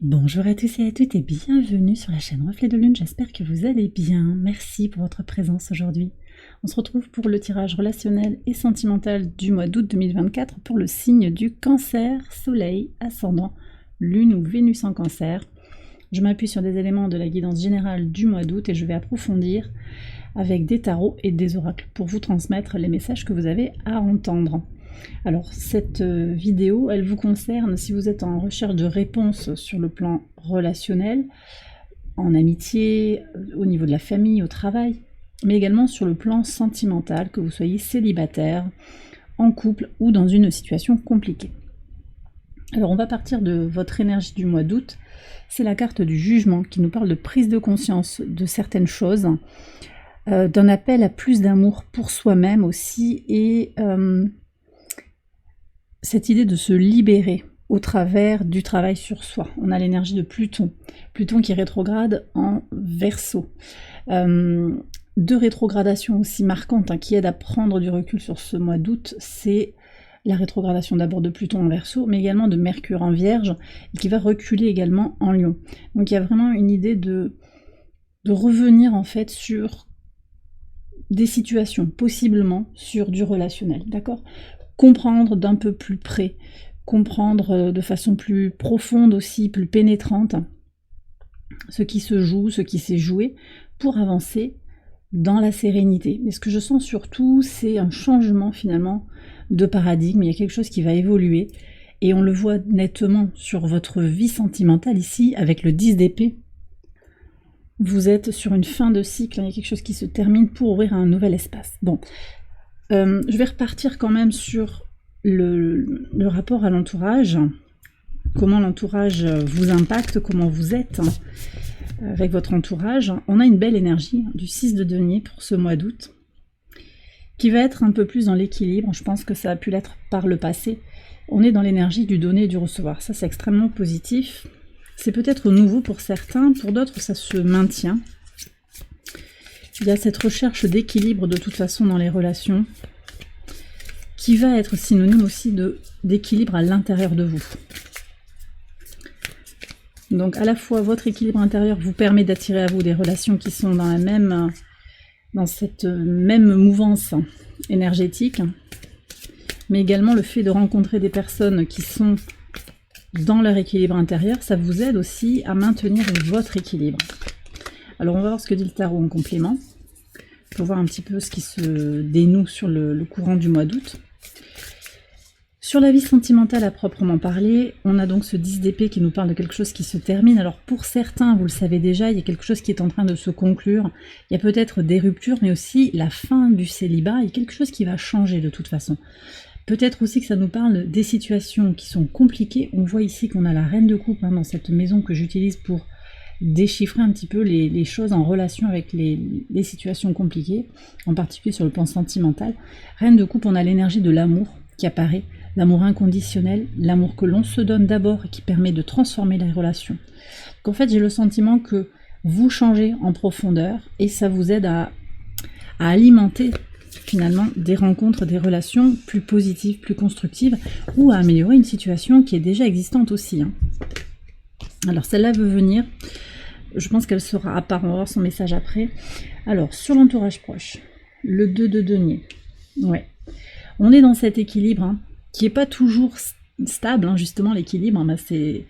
Bonjour à tous et à toutes et bienvenue sur la chaîne Reflet de Lune, j'espère que vous allez bien. Merci pour votre présence aujourd'hui. On se retrouve pour le tirage relationnel et sentimental du mois d'août 2024 pour le signe du Cancer, Soleil, Ascendant, Lune ou Vénus en Cancer. Je m'appuie sur des éléments de la guidance générale du mois d'août et je vais approfondir avec des tarots et des oracles pour vous transmettre les messages que vous avez à entendre. Alors cette vidéo, elle vous concerne si vous êtes en recherche de réponses sur le plan relationnel, en amitié, au niveau de la famille, au travail, mais également sur le plan sentimental, que vous soyez célibataire, en couple ou dans une situation compliquée. Alors on va partir de votre énergie du mois d'août, c'est la carte du jugement qui nous parle de prise de conscience de certaines choses, d'un appel à plus d'amour pour soi-même aussi, et cette idée de se libérer au travers du travail sur soi. On a l'énergie de Pluton, Pluton qui rétrograde en Verseau. Deux rétrogradations aussi marquantes qui aident à prendre du recul sur ce mois d'août, c'est la rétrogradation d'abord de Pluton en Verseau, mais également de Mercure en Vierge, et qui va reculer également en Lion. Donc il y a vraiment une idée de revenir en fait sur des situations, possiblement sur du relationnel, d'accord ? Comprendre d'un peu plus près, comprendre de façon plus profonde aussi, plus pénétrante, ce qui se joue, ce qui s'est joué, pour avancer dans la sérénité. Mais ce que je sens surtout, c'est un changement finalement de paradigme, il y a quelque chose qui va évoluer, et on le voit nettement sur votre vie sentimentale ici, avec le 10 d'épée. Vous êtes sur une fin de cycle, il y a quelque chose qui se termine pour ouvrir un nouvel espace. Bon. Je vais repartir quand même sur le rapport à l'entourage, comment l'entourage vous impacte, comment vous êtes avec votre entourage. On a une belle énergie du 6 de denier pour ce mois d'août, qui va être un peu plus dans l'équilibre. Je pense que ça a pu l'être par le passé. On est dans l'énergie du donner et du recevoir. Ça, c'est extrêmement positif. C'est peut-être nouveau pour certains, pour d'autres, ça se maintient. Il y a cette recherche d'équilibre de toute façon dans les relations, qui va être synonyme aussi d'équilibre à l'intérieur de vous. Donc à la fois votre équilibre intérieur vous permet d'attirer à vous des relations qui sont dans cette même mouvance énergétique, mais également le fait de rencontrer des personnes qui sont dans leur équilibre intérieur, ça vous aide aussi à maintenir votre équilibre. Alors on va voir ce que dit le tarot en complément, pour voir un petit peu ce qui se dénoue sur le courant du mois d'août. Sur la vie sentimentale à proprement parler, on a donc ce 10 d'épée qui nous parle de quelque chose qui se termine. Alors pour certains, vous le savez déjà, il y a quelque chose qui est en train de se conclure. Il y a peut-être des ruptures, mais aussi la fin du célibat. Il y a quelque chose qui va changer de toute façon. Peut-être aussi que ça nous parle des situations qui sont compliquées. On voit ici qu'on a la reine de coupe dans cette maison que j'utilise pour déchiffrer un petit peu les choses en relation avec les situations compliquées, en particulier sur le plan sentimental. Reine de coupe, on a l'énergie de l'amour qui apparaît, l'amour inconditionnel, l'amour que l'on se donne d'abord et qui permet de transformer les relations. Donc en fait, j'ai le sentiment que vous changez en profondeur et ça vous aide à alimenter finalement des rencontres, des relations plus positives, plus constructives, ou à améliorer une situation qui est déjà existante aussi. Alors celle-là veut venir, je pense qu'elle sera à part, on va voir son message après. Alors sur l'entourage proche, le 2 de denier, ouais. On est dans cet équilibre qui n'est pas toujours stable, justement l'équilibre, c'est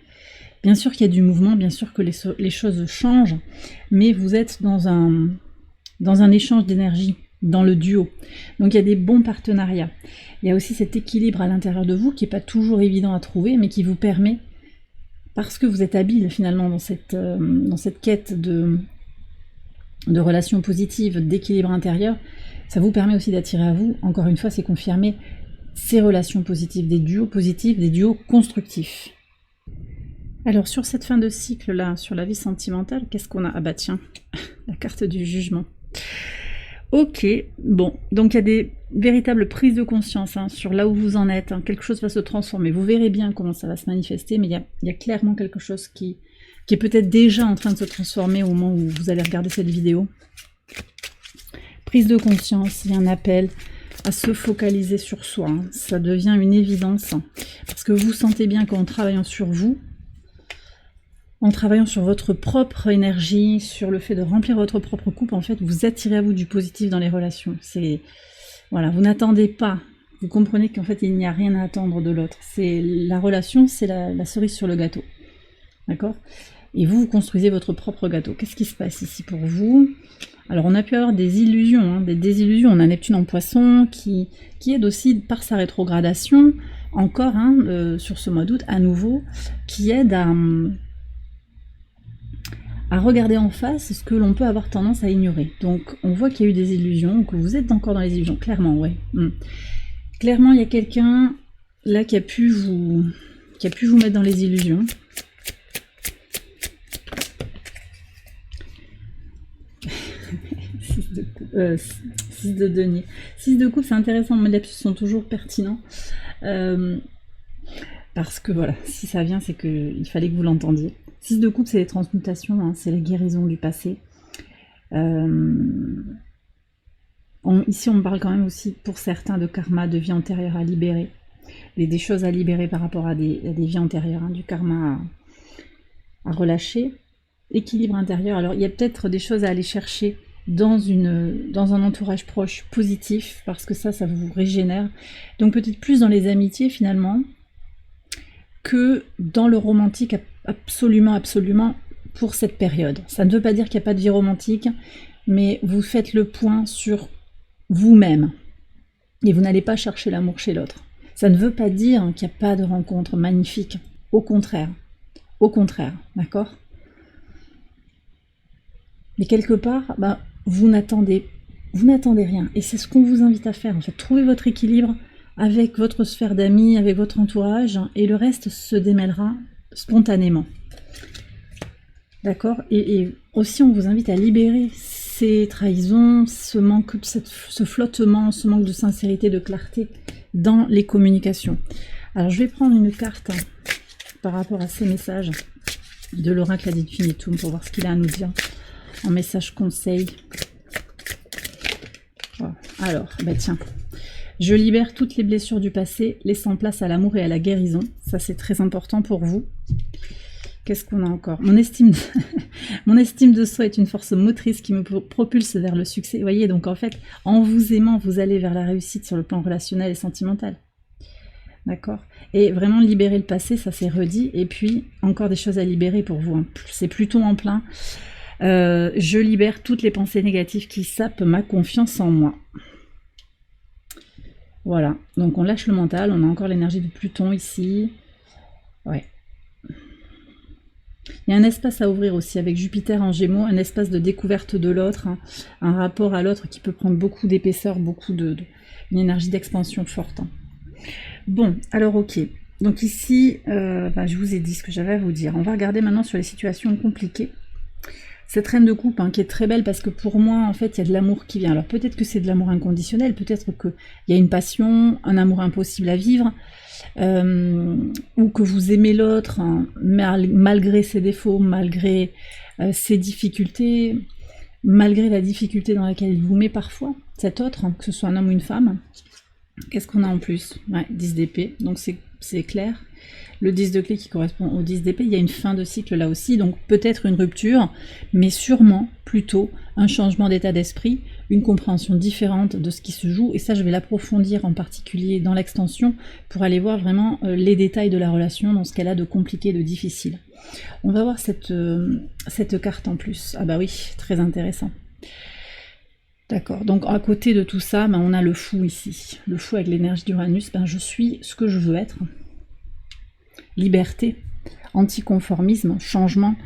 bien sûr qu'il y a du mouvement, bien sûr que les choses changent, mais vous êtes dans un échange d'énergie, dans le duo. Donc il y a des bons partenariats. Il y a aussi cet équilibre à l'intérieur de vous qui n'est pas toujours évident à trouver, mais qui vous permet, parce que vous êtes habile finalement dans cette quête de relations positives, d'équilibre intérieur, ça vous permet aussi d'attirer à vous, encore une fois c'est confirmé, ces relations positives, des duos positifs, des duos constructifs. Alors sur cette fin de cycle là, sur la vie sentimentale, qu'est-ce qu'on a ? Ah bah tiens, la carte du jugement. Ok, bon, donc il y a des véritables prises de conscience sur là où vous en êtes, quelque chose va se transformer, vous verrez bien comment ça va se manifester, mais il y a clairement quelque chose qui est peut-être déjà en train de se transformer au moment où vous allez regarder cette vidéo. Prise de conscience, il y a un appel à se focaliser sur soi, ça devient une évidence, parce que vous sentez bien qu'en travaillant sur vous, en travaillant sur votre propre énergie, sur le fait de remplir votre propre coupe, en fait, vous attirez à vous du positif dans les relations. Voilà, vous n'attendez pas. Vous comprenez qu'en fait, il n'y a rien à attendre de l'autre. La relation, c'est la cerise sur le gâteau. D'accord? Et vous construisez votre propre gâteau. Qu'est-ce qui se passe ici pour vous? Alors, on a pu avoir des illusions, hein, des désillusions. On a Neptune en Poisson qui aide aussi par sa rétrogradation, encore sur ce mois d'août, à nouveau, qui aide à regarder en face ce que l'on peut avoir tendance à ignorer. Donc, on voit qu'il y a eu des illusions, que vous êtes encore dans les illusions, clairement, ouais. Clairement, il y a quelqu'un là qui a pu vous mettre dans les illusions. Six de denier. 6 de coupe, c'est intéressant, mes lapsus sont toujours pertinents. Parce que voilà, si ça vient, c'est qu'il fallait que vous l'entendiez. 6 de coupe, c'est les transmutations, hein, c'est la guérison du passé. Ici, on parle quand même aussi, pour certains, de karma, de vie antérieure à libérer. Des choses à libérer par rapport à des vies antérieures, hein, du karma à relâcher. Équilibre intérieur. Alors, il y a peut-être des choses à aller chercher dans un entourage proche positif, parce que ça vous régénère. Donc, peut-être plus dans les amitiés, finalement, que dans le romantique, absolument, absolument, pour cette période. Ça ne veut pas dire qu'il n'y a pas de vie romantique, mais vous faites le point sur vous-même. Et vous n'allez pas chercher l'amour chez l'autre. Ça ne veut pas dire qu'il n'y a pas de rencontre magnifique. Au contraire. Au contraire, d'accord? Mais quelque part, vous n'attendez rien. Et c'est ce qu'on vous invite à faire. En fait, trouvez votre équilibre avec votre sphère d'amis, avec votre entourage, et le reste se démêlera spontanément. D'accord? Et aussi, on vous invite à libérer ces trahisons, ce flottement, ce manque de sincérité, de clarté dans les communications. Alors, je vais prendre une carte par rapport à ces messages de l'oracle ad infinitum pour voir ce qu'il a à nous dire en message conseil. Voilà. Alors, tiens. Je libère toutes les blessures du passé, laissant place à l'amour et à la guérison. Ça, c'est très important pour vous. Qu'est-ce qu'on a encore? Mon estime de soi est une force motrice qui me propulse vers le succès. Vous voyez, donc en fait, en vous aimant, vous allez vers la réussite sur le plan relationnel et sentimental. D'accord? Et vraiment libérer le passé, ça c'est redit. Et puis, encore des choses à libérer pour vous. Hein. C'est Pluton en plein. Je libère toutes les pensées négatives qui sapent ma confiance en moi. Voilà, donc on lâche le mental, on a encore l'énergie de Pluton ici. Ouais. Il y a un espace à ouvrir aussi avec Jupiter en Gémeaux, un espace de découverte de l'autre, hein, un rapport à l'autre qui peut prendre beaucoup d'épaisseur, une énergie d'expansion forte. Hein. Bon, alors ok. Donc ici, je vous ai dit ce que j'avais à vous dire. On va regarder maintenant sur les situations compliquées. Cette reine de coupe qui est très belle parce que pour moi, en fait, il y a de l'amour qui vient. Alors peut-être que c'est de l'amour inconditionnel, peut-être qu'il y a une passion, un amour impossible à vivre, ou que vous aimez l'autre malgré ses défauts, malgré ses difficultés, malgré la difficulté dans laquelle il vous met parfois, cet autre, que ce soit un homme ou une femme. Qu'est-ce qu'on a en plus? 10 d'épée, donc c'est clair. Le 10 de clé qui correspond au 10 d'épée, il y a une fin de cycle là aussi, donc peut-être une rupture, mais sûrement plutôt un changement d'état d'esprit, une compréhension différente de ce qui se joue, et ça je vais l'approfondir en particulier dans l'extension pour aller voir vraiment les détails de la relation dans ce qu'elle a de compliqué, de difficile. On va voir cette carte en plus. Ah bah oui, très intéressant. D'accord, donc à côté de tout ça, on a le fou ici. Le fou avec l'énergie d'Uranus, je suis ce que je veux être. Liberté, anticonformisme, changement,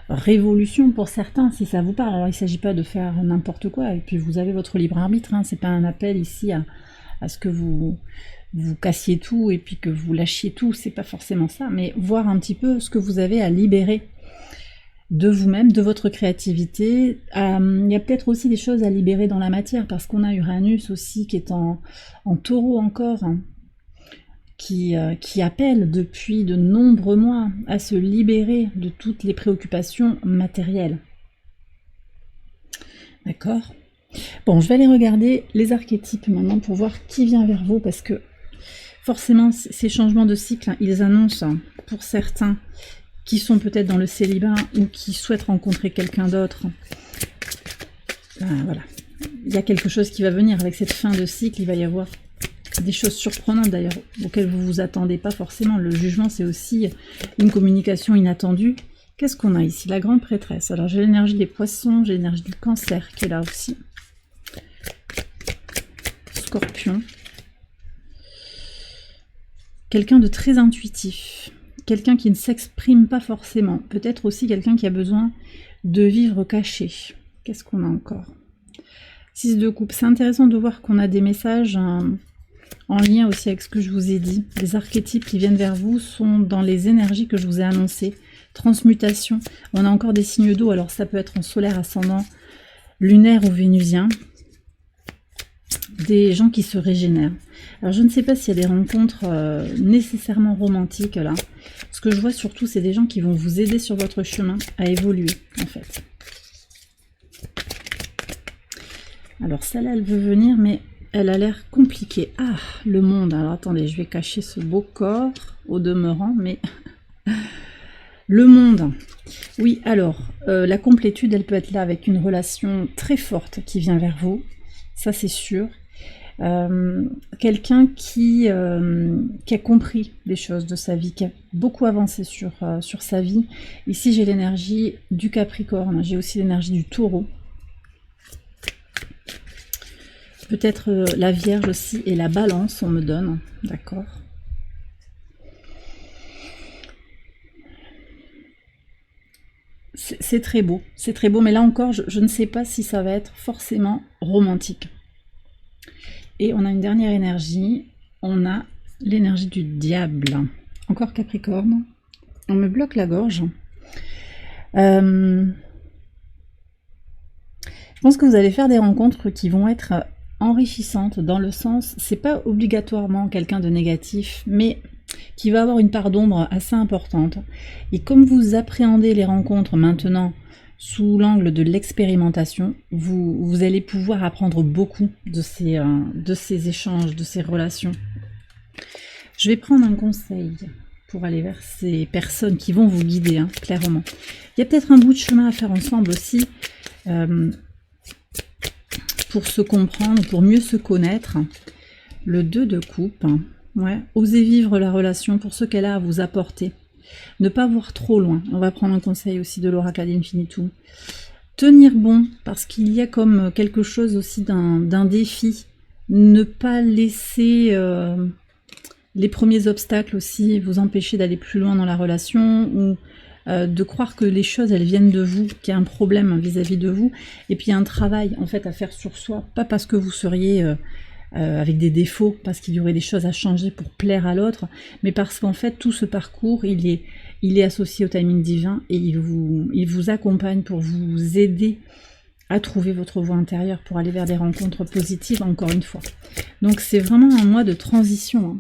révolution pour certains, si ça vous parle. Alors il ne s'agit pas de faire n'importe quoi, et puis vous avez votre libre arbitre, hein. C'est pas un appel ici à ce que vous cassiez tout et puis que vous lâchiez tout, c'est pas forcément ça, mais voir un petit peu ce que vous avez à libérer de vous-même, de votre créativité. Il y a peut-être aussi des choses à libérer dans la matière, parce qu'on a Uranus aussi qui est en taureau encore, hein, qui appelle depuis de nombreux mois à se libérer de toutes les préoccupations matérielles. D'accord? Bon, je vais aller regarder les archétypes maintenant pour voir qui vient vers vous, parce que forcément, ces changements de cycle, ils annoncent pour certains qui sont peut-être dans le célibat ou qui souhaitent rencontrer quelqu'un d'autre. Voilà. Il y a quelque chose qui va venir avec cette fin de cycle. Il va y avoir des choses surprenantes d'ailleurs auxquelles vous vous attendez pas forcément. Le jugement, c'est aussi une communication inattendue. Qu'est-ce qu'on a ici? La grande prêtresse. Alors j'ai l'énergie des poissons, j'ai l'énergie du cancer qui est là aussi. Scorpion. Quelqu'un de très intuitif. Quelqu'un qui ne s'exprime pas forcément. Peut-être aussi quelqu'un qui a besoin de vivre caché. Qu'est-ce qu'on a encore? 6 de coupe. C'est intéressant de voir qu'on a des messages en lien aussi avec ce que je vous ai dit. Les archétypes qui viennent vers vous sont dans les énergies que je vous ai annoncées. Transmutation. On a encore des signes d'eau. Alors ça peut être en solaire, ascendant, lunaire ou vénusien. Des gens qui se régénèrent. Alors je ne sais pas s'il y a des rencontres nécessairement romantiques là. Ce que je vois surtout, c'est des gens qui vont vous aider sur votre chemin à évoluer en fait. Alors celle-là, elle veut venir, mais elle a l'air compliquée. Ah, le monde. Alors attendez, je vais cacher ce beau corps au demeurant, mais... Le monde. Oui, alors, la complétude, elle peut être là avec une relation très forte qui vient vers vous. Ça, c'est sûr. Quelqu'un qui a compris des choses de sa vie, qui a beaucoup avancé sur sa vie. Ici, j'ai l'énergie du Capricorne. J'ai aussi l'énergie du Taureau. Peut-être la Vierge aussi et la Balance, on me donne. D'accord. C'est très beau, mais là encore, je ne sais pas si ça va être forcément romantique. Et on a une dernière énergie, on a l'énergie du diable. Encore Capricorne, on me bloque la gorge. Je pense que vous allez faire des rencontres qui vont être enrichissantes dans le sens, c'est pas obligatoirement quelqu'un de négatif, mais qui va avoir une part d'ombre assez importante. Et comme vous appréhendez les rencontres maintenant sous l'angle de l'expérimentation, vous allez pouvoir apprendre beaucoup de ces échanges, de ces relations. Je vais prendre un conseil pour aller vers ces personnes qui vont vous guider, hein, clairement. Il y a peut-être un bout de chemin à faire ensemble aussi, pour se comprendre, pour mieux se connaître. Le 2 de coupe. Ouais, osez vivre la relation pour ce qu'elle a à vous apporter. Ne pas voir trop loin. On va prendre un conseil aussi de l'oracle ad infinitum. Tenir bon, parce qu'il y a comme quelque chose aussi d'un défi. Ne pas laisser les premiers obstacles aussi vous empêcher d'aller plus loin dans la relation, ou de croire que les choses elles viennent de vous, qu'il y a un problème vis-à-vis de vous. Et puis il y a un travail en fait à faire sur soi, pas parce que vous seriez... avec des défauts, parce qu'il y aurait des choses à changer pour plaire à l'autre, mais parce qu'en fait tout ce parcours il est associé au timing divin et il vous accompagne pour vous aider à trouver votre voie intérieure pour aller vers des rencontres positives, encore une fois. Donc c'est vraiment un mois de transition, hein.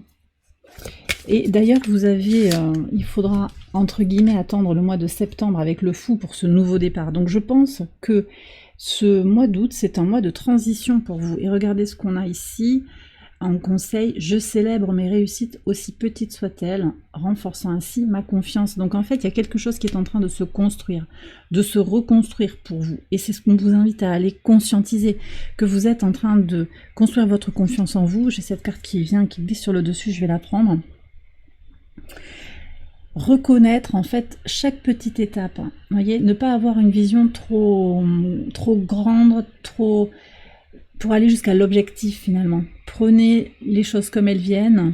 Et d'ailleurs vous avez, il faudra entre guillemets attendre le mois de septembre avec le fou pour ce nouveau départ. Donc je pense que ce mois d'août, c'est un mois de transition pour vous. Et regardez ce qu'on a ici en conseil. Je célèbre mes réussites aussi petites soient-elles, renforçant ainsi ma confiance. Donc en fait, il y a quelque chose qui est en train de se construire, de se reconstruire pour vous. Et c'est ce qu'on vous invite à aller conscientiser, que vous êtes en train de construire votre confiance en vous. J'ai cette carte qui vient, qui glisse sur le dessus, je vais la prendre. Reconnaître en fait chaque petite étape, hein. Vous voyez, ne pas avoir une vision trop grande, pour aller jusqu'à l'objectif finalement. Prenez les choses comme elles viennent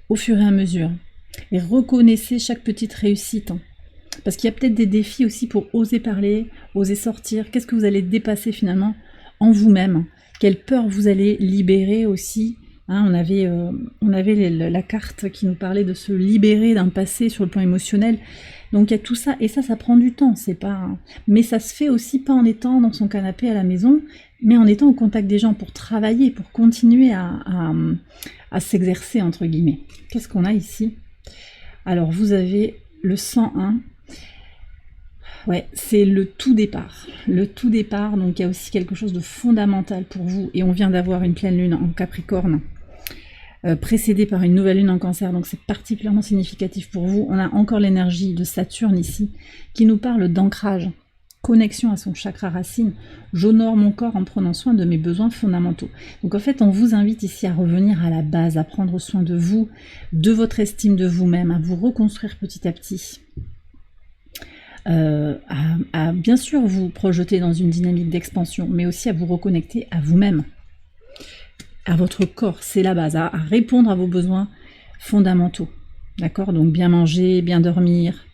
au fur et à mesure et reconnaissez chaque petite réussite, hein. Parce qu'il y a peut-être des défis aussi pour oser parler, oser sortir. Qu'est-ce que vous allez dépasser finalement en vous-même? Quelle peur vous allez libérer aussi? Hein, on avait la carte qui nous parlait de se libérer d'un passé sur le plan émotionnel. Donc il y a tout ça, et ça prend du temps, c'est pas... Mais ça se fait aussi pas en étant dans son canapé à la maison, mais en étant au contact des gens pour travailler, pour continuer à s'exercer, entre guillemets. Qu'est-ce qu'on a ici? Alors vous avez le 101. Ouais, c'est le tout départ. Le tout départ, donc il y a aussi quelque chose de fondamental pour vous, et on vient d'avoir une pleine lune en Capricorne. précédé par une nouvelle lune en cancer, donc c'est particulièrement significatif pour vous. On a encore l'énergie de Saturne ici, qui nous parle d'ancrage, connexion à son chakra racine. J'honore mon corps en prenant soin de mes besoins fondamentaux. Donc en fait, on vous invite ici à revenir à la base, à prendre soin de vous, de votre estime de vous-même, à vous reconstruire petit à petit. À bien sûr vous projeter dans une dynamique d'expansion, mais aussi à vous reconnecter à vous-même, à votre corps, c'est la base, à répondre à vos besoins fondamentaux, d'accord? Donc bien manger, bien dormir,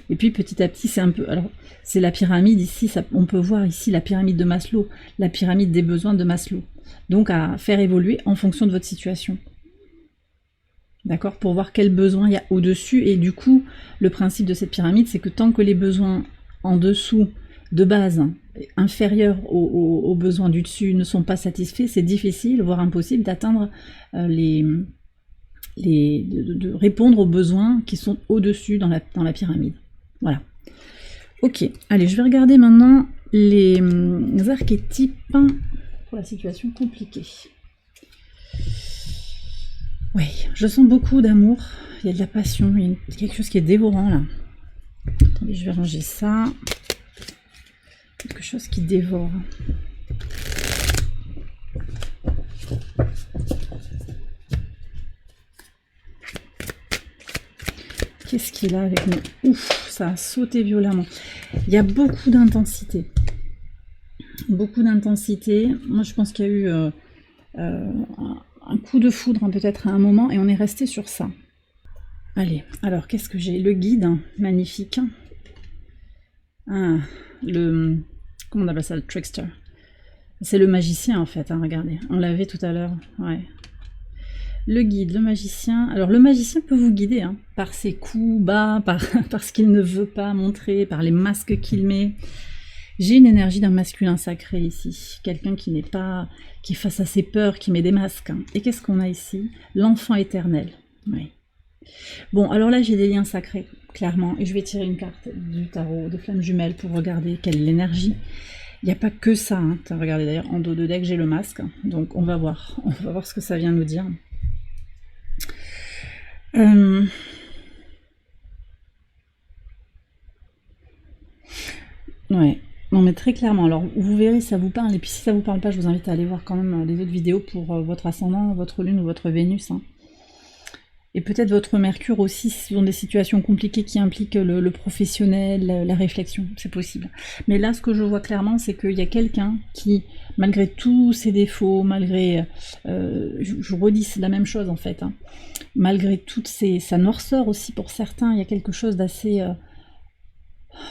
et puis petit à petit c'est un peu, alors c'est la pyramide ici, on peut voir ici la pyramide de Maslow, la pyramide des besoins de Maslow, donc à faire évoluer en fonction de votre situation. D'accord, pour voir quels besoins il y a au-dessus, et du coup, le principe de cette pyramide, c'est que tant que les besoins en dessous, de base, inférieurs aux besoins du dessus, ne sont pas satisfaits, c'est difficile, voire impossible, d'atteindre de répondre aux besoins qui sont au-dessus dans la pyramide. Voilà. Ok, allez, je vais regarder maintenant les archétypes pour la situation compliquée. Oui, je sens beaucoup d'amour, il y a de la passion, il y a quelque chose qui est dévorant là. Attendez, je vais ranger ça. Quelque chose qui dévore. Qu'est-ce qu'il a avec nous? Ouf, ça a sauté violemment. Il y a beaucoup d'intensité. Beaucoup d'intensité. Moi, je pense qu'il y a eu un coup de foudre peut-être à un moment et on est resté sur ça. Allez, alors qu'est-ce que j'ai? Le guide, magnifique. Ah, comment on appelle ça? Le trickster. C'est le magicien en fait, hein, regardez. On l'avait tout à l'heure. Ouais. Le guide, le magicien. Alors le magicien peut vous guider hein, par ses coups bas, par ce qu'il ne veut pas montrer, par les masques qu'il met. J'ai une énergie d'un masculin sacré ici, quelqu'un qui n'est pas, qui est face à ses peurs, qui met des masques. Et qu'est-ce qu'on a ici? L'enfant éternel. Oui. Bon, alors là j'ai des liens sacrés, clairement, et je vais tirer une carte du tarot des flammes jumelles pour regarder quelle est l'énergie. Il n'y a pas que ça, hein. Regardez d'ailleurs en dos de deck j'ai le masque, donc on va voir ce que ça vient nous dire. Ouais. Non mais très clairement, alors vous verrez si ça vous parle, et puis si ça vous parle pas, je vous invite à aller voir quand même les autres vidéos pour votre ascendant, votre lune ou votre Vénus. Hein. Et peut-être votre Mercure aussi, ce sont des situations compliquées qui impliquent le professionnel, la réflexion, c'est possible. Mais là, ce que je vois clairement, c'est qu'il y a quelqu'un qui, malgré tous ses défauts, malgré, je redis, c'est la même chose en fait, hein, malgré toute sa noirceur aussi pour certains, il y a quelque chose d'assez...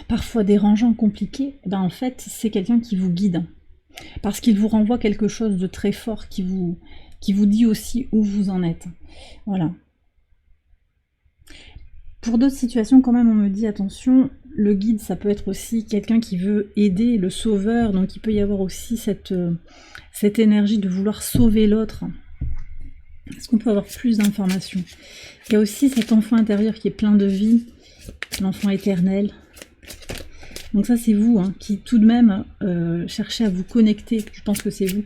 parfois dérangeant, compliqué, ben en fait, c'est quelqu'un qui vous guide. Parce qu'il vous renvoie quelque chose de très fort qui vous dit aussi où vous en êtes. Voilà. Pour d'autres situations, quand même, on me dit, attention, le guide, ça peut être aussi quelqu'un qui veut aider, le sauveur, donc il peut y avoir aussi cette énergie de vouloir sauver l'autre. Est-ce qu'on peut avoir plus d'informations? Il y a aussi cet enfant intérieur qui est plein de vie, l'enfant éternel. Donc ça c'est vous hein, qui tout de même cherchez à vous connecter, je pense que c'est vous,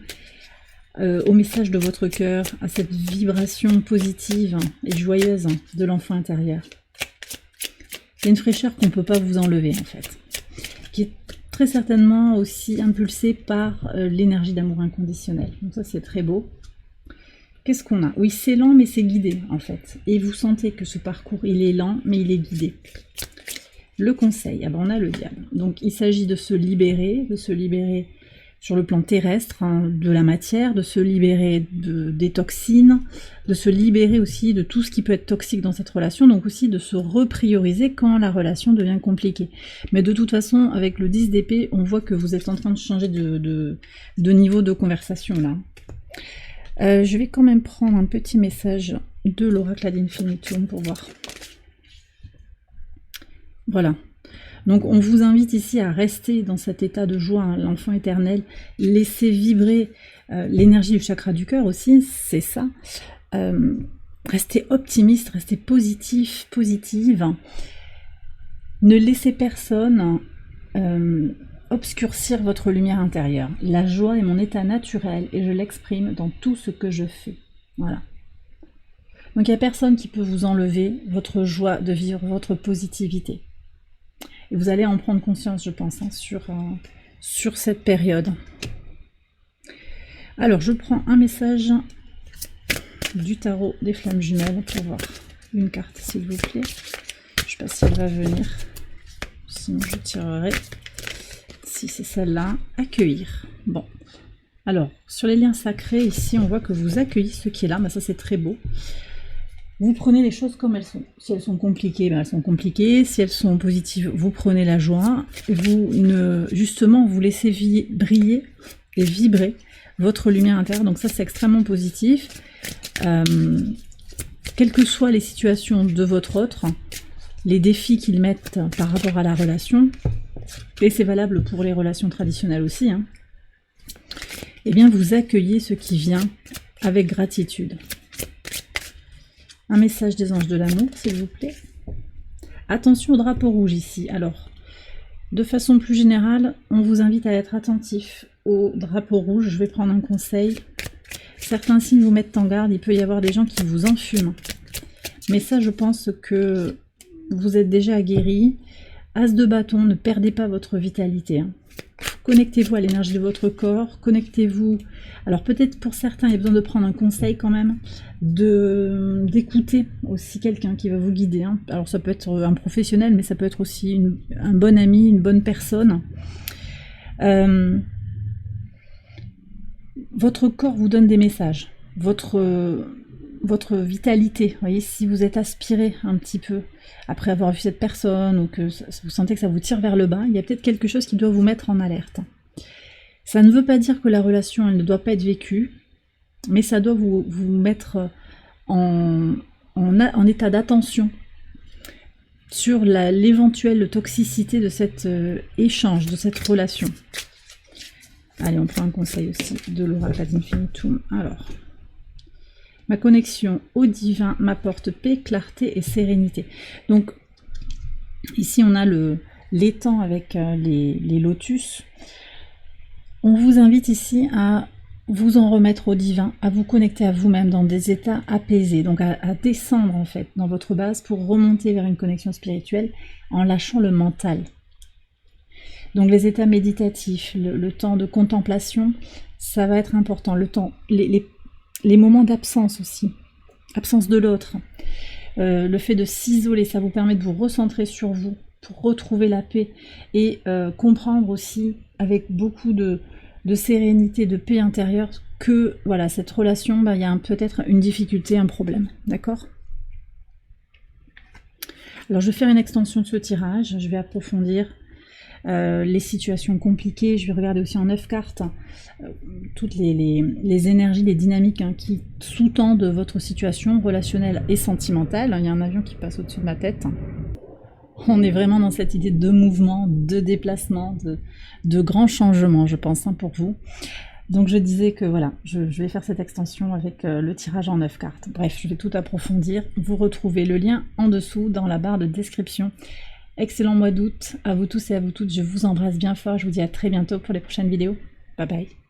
au message de votre cœur, à cette vibration positive et joyeuse de l'enfant intérieur. Il y a une fraîcheur qu'on ne peut pas vous enlever en fait, qui est très certainement aussi impulsée par l'énergie d'amour inconditionnel. Donc ça c'est très beau. Qu'est-ce qu'on a? Oui, c'est lent mais c'est guidé en fait. Et vous sentez que ce parcours il est lent mais il est guidé. Le conseil, ah ben on a le diable. Donc il s'agit de se libérer sur le plan terrestre hein, de la matière, de se libérer des toxines, de se libérer aussi de tout ce qui peut être toxique dans cette relation, donc aussi de se reprioriser quand la relation devient compliquée. Mais de toute façon, avec le 10 d'épée, on voit que vous êtes en train de changer de niveau de conversation là. Je vais quand même prendre un petit message de l'oracle ad infinitum pour voir. Voilà. Donc on vous invite ici à rester dans cet état de joie, hein, l'enfant éternel, laissez vibrer l'énergie du chakra du cœur aussi, c'est ça. Restez optimiste, restez positif, positive. Ne laissez personne obscurcir votre lumière intérieure. La joie est mon état naturel et je l'exprime dans tout ce que je fais. Voilà. Donc il n'y a personne qui peut vous enlever votre joie de vivre, votre positivité. Et vous allez en prendre conscience, je pense, hein, sur cette période. Alors, je prends un message du tarot des flammes jumelles pour voir une carte, s'il vous plaît. Je ne sais pas si elle va venir. Sinon, je tirerai. Si c'est celle-là, accueillir. Bon. Alors, sur les liens sacrés, ici, on voit que vous accueillez ce qui est là. Ben, ça, c'est très beau. Vous prenez les choses comme elles sont. Si elles sont compliquées, ben elles sont compliquées. Si elles sont positives, vous prenez la joie. Justement, vous laissez briller et vibrer votre lumière intérieure. Donc ça, c'est extrêmement positif. Quelles que soient les situations de votre autre, les défis qu'ils mettent par rapport à la relation, et c'est valable pour les relations traditionnelles aussi, hein, eh bien, vous accueillez ce qui vient avec gratitude. Un message des anges de l'amour, s'il vous plaît. Attention au drapeau rouge ici. Alors, de façon plus générale, on vous invite à être attentif au drapeau rouge. Je vais prendre un conseil. Certains signes vous mettent en garde. Il peut y avoir des gens qui vous enfument. Mais ça, je pense que vous êtes déjà aguerri. As de bâton, ne perdez pas votre vitalité, hein. Connectez-vous à l'énergie de votre corps, connectez-vous. Alors peut-être pour certains, il y a besoin de prendre un conseil quand même, d'écouter aussi quelqu'un qui va vous guider, hein. Alors ça peut être un professionnel, mais ça peut être aussi un bon ami, une bonne personne. Votre corps vous donne des messages, votre vitalité, vous voyez, si vous êtes aspiré un petit peu après avoir vu cette personne ou que vous sentez que ça vous tire vers le bas, il y a peut-être quelque chose qui doit vous mettre en alerte. Ça ne veut pas dire que la relation elle ne doit pas être vécue, mais ça doit vous mettre en état d'attention sur l'éventuelle toxicité de cet échange, de cette relation. Allez, on prend un conseil aussi de l'oracle ad infinitum. Alors, ma connexion au divin m'apporte paix, clarté et sérénité. Donc, ici on a l'étang avec les lotus. On vous invite ici à vous en remettre au divin, à vous connecter à vous-même dans des états apaisés, donc à descendre en fait dans votre base pour remonter vers une connexion spirituelle en lâchant le mental. Donc les états méditatifs, le temps de contemplation, ça va être important. Le temps, les moments d'absence aussi, absence de l'autre, le fait de s'isoler, ça vous permet de vous recentrer sur vous pour retrouver la paix et comprendre aussi avec beaucoup de sérénité, de paix intérieure que voilà, cette relation, il y a peut-être une difficulté, un problème, d'accord? Alors je vais faire une extension de ce tirage, je vais approfondir les situations compliquées, je vais regarder aussi en 9 cartes toutes les énergies, les dynamiques qui sous-tendent votre situation relationnelle et sentimentale. Il y a un avion qui passe au-dessus de ma tête. On est vraiment dans cette idée de mouvement, de déplacement, de grands changements, je pense, pour vous. Donc je disais que voilà, je vais faire cette extension avec le tirage en 9 cartes. Bref, je vais tout approfondir. Vous retrouvez le lien en dessous dans la barre de description. Excellent mois d'août à vous tous et à vous toutes. Je vous embrasse bien fort. Je vous dis à très bientôt pour les prochaines vidéos. Bye bye.